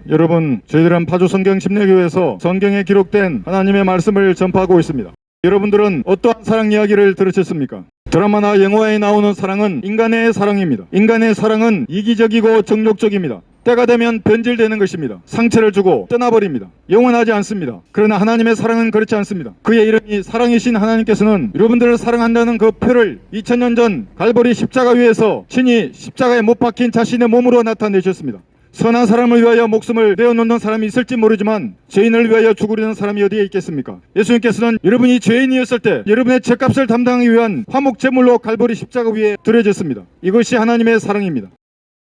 여러분, 저희들은 파주성경 침례교회에서 성경에 기록된 하나님의 말씀을 전파하고 있습니다. 여러분들은 어떠한 사랑 이야기를 들으셨습니까? 드라마나 영화에 나오는 사랑은 인간의 사랑입니다. 인간의 사랑은 이기적이고 정욕적입니다. 때가 되면 변질되는 것입니다. 상처를 주고 떠나버립니다. 영원하지 않습니다. 그러나 하나님의 사랑은 그렇지 않습니다. 그의 이름이 사랑이신 하나님께서는 여러분들을 사랑한다는 그 표를 2000년 전 갈보리 십자가 위에서 친히 십자가에 못 박힌 자신의 몸으로 나타내셨습니다. 선한 사람을 위하여 목숨을 내어놓는 사람이 있을지 모르지만 죄인을 위하여 죽으려는 사람이 어디에 있겠습니까? 예수님께서는 여러분이 죄인이었을 때 여러분의 죄값을 담당하기 위한 화목 제물로 갈보리 십자가 위에 드려졌습니다. 이것이 하나님의 사랑입니다.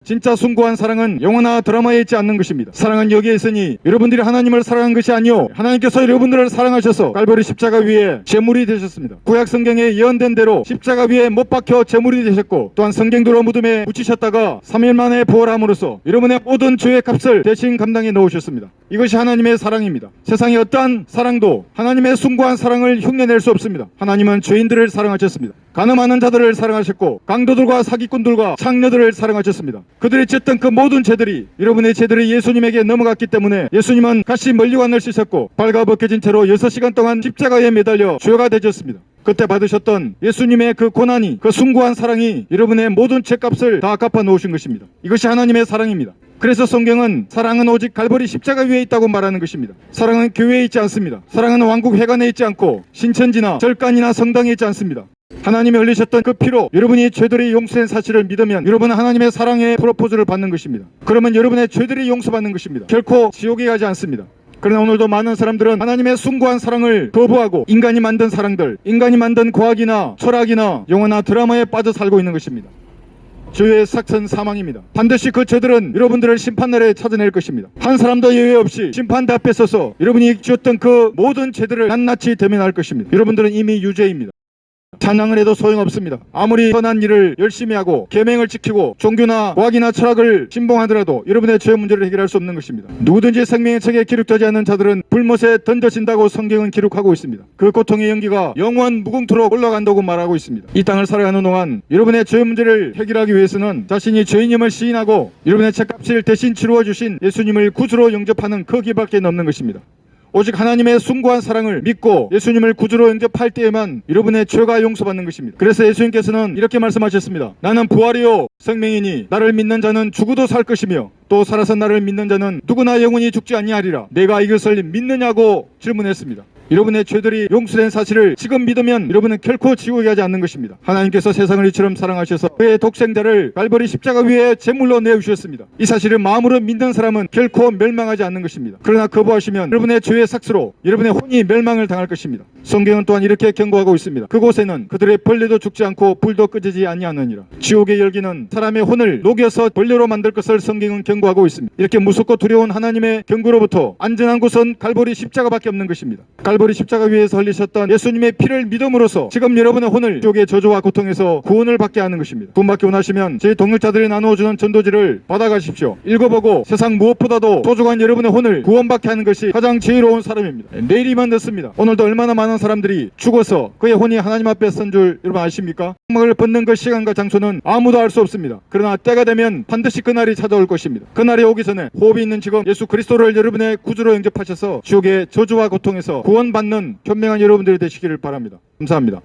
진짜 숭고한 사랑은 영화나 드라마에 있지 않는 것입니다. 사랑은 여기에 있으니 여러분들이 하나님을 사랑한 것이 아니요 하나님께서 여러분들을 사랑하셔서 갈보리 십자가 위에 제물이 되셨습니다. 구약 성경에 예언된 대로 십자가 위에 못 박혀 제물이 되셨고 또한 성경도로 무덤에 묻히셨다가 3일 만에 부활함으로써 여러분의 모든 죄의 값을 대신 감당해 놓으셨습니다. 이것이 하나님의 사랑입니다. 세상의 어떠한 사랑도 하나님의 숭고한 사랑을 흉내낼 수 없습니다. 하나님은 죄인들을 사랑하셨습니다. 가늠하는 자들을 사랑하셨고 강도들과 사기꾼들과 창녀들을 사랑하셨습니다. 그들이 짓던 그 모든 죄들이 여러분의 죄들이 예수님에게 넘어갔기 때문에 예수님은 가시 멀리관을 씻었고 발가벗겨진 채로 6시간 동안 십자가에 매달려 죄가 되셨습니다. 그때 받으셨던 예수님의 그 고난이 그 숭고한 사랑이 여러분의 모든 죄값을 다 갚아 놓으신 것입니다. 이것이 하나님의 사랑입니다. 그래서 성경은 사랑은 오직 갈보리 십자가 위에 있다고 말하는 것입니다. 사랑은 교회에 있지 않습니다. 사랑은 왕국 회관에 있지 않고 신천지나 절간이나 성당에 있지 않습니다. 하나님이 흘리셨던 그 피로 여러분이 죄들이 용서된 사실을 믿으면 여러분은 하나님의 사랑의 프로포즈를 받는 것입니다. 그러면 여러분의 죄들이 용서받는 것입니다. 결코 지옥에 가지 않습니다. 그러나 오늘도 많은 사람들은 하나님의 숭고한 사랑을 거부하고 인간이 만든 사랑들, 인간이 만든 과학이나 철학이나 영화나 드라마에 빠져 살고 있는 것입니다. 죄의 삭은 사망입니다. 반드시 그 죄들은 여러분들을 심판날에 찾아낼 것입니다. 한 사람도 예외 없이 심판대 앞에 서서 여러분이 지었던 그 모든 죄들을 낱낱이 대면할 것입니다. 여러분들은 이미 유죄입니다. 찬양을 해도 소용없습니다. 아무리 선한 일을 열심히 하고 계명을 지키고 종교나 과학이나 철학을 신봉하더라도 여러분의 죄 문제를 해결할 수 없는 것입니다. 누구든지 생명의 책에 기록되지 않는 자들은 불못에 던져진다고 성경은 기록하고 있습니다. 그 고통의 연기가 영원 무궁토록 올라간다고 말하고 있습니다. 이 땅을 살아가는 동안 여러분의 죄 문제를 해결하기 위해서는 자신이 죄인임을 시인하고 여러분의 죄값을 대신 치루어 주신 예수님을 구주로 영접하는 그 길밖에 없는 것입니다. 오직 하나님의 숭고한 사랑을 믿고 예수님을 구주로 영접할 때에만 여러분의 죄가 용서받는 것입니다. 그래서 예수님께서는 이렇게 말씀하셨습니다. 나는 부활이요 생명이니 나를 믿는 자는 죽어도 살 것이며 또 살아서 나를 믿는 자는 누구나 영원히 죽지 아니하리라. 내가 이것을 믿느냐고 질문했습니다. 여러분의 죄들이 용서된 사실을 지금 믿으면 여러분은 결코 지옥에 가지 않는 것입니다. 하나님께서 세상을 이처럼 사랑하셔서 그의 독생자를 갈보리 십자가 위에 제물로 내어주셨습니다. 이 사실을 마음으로 믿는 사람은 결코 멸망하지 않는 것입니다. 그러나 거부하시면 여러분의 죄의 삭스로 여러분의 혼이 멸망을 당할 것입니다. 성경은 또한 이렇게 경고하고 있습니다. 그곳에는 그들의 벌레도 죽지 않고 불도 끄지지 아니하느니라. 지옥의 열기는 사람의 혼을 녹여서 벌레로 만들 것을 성경은 경고하고 있습니다. 이렇게 무섭고 두려운 하나님의 경고로부터 안전한 곳은 갈보리 십자가밖에 없는 것입니다. 갈보리 십자가 위에서 흘리셨던 예수님의 피를 믿음으로써 지금 여러분의 혼을 지옥의 저주와 고통에서 구원을 받게 하는 것입니다. 구원받기 원하시면 저희 동역자들이 나누어주는 전도지를 받아가십시오. 읽어보고 세상 무엇보다도 소중한 여러분의 혼을 구원받게 하는 것이 가장 지혜로운 사람입니다. 내일이면 늦습니다. 오늘도 얼마나 많은 사람들이 죽어서 그의 혼이 하나님 앞에 선 줄 여러분 아십니까? 막을 벗는 그 시간과 장소는 아무도 알 수 없습니다. 그러나 때가 되면 반드시 그날이 찾아올 것입니다. 그날이 오기 전에 호흡이 있는 지금 예수 그리스도를 여러분의 구주로 영접하셔서 지옥의 저주와 고통에서 구원받는 현명한 여러분들이 되시기를 바랍니다. 감사합니다.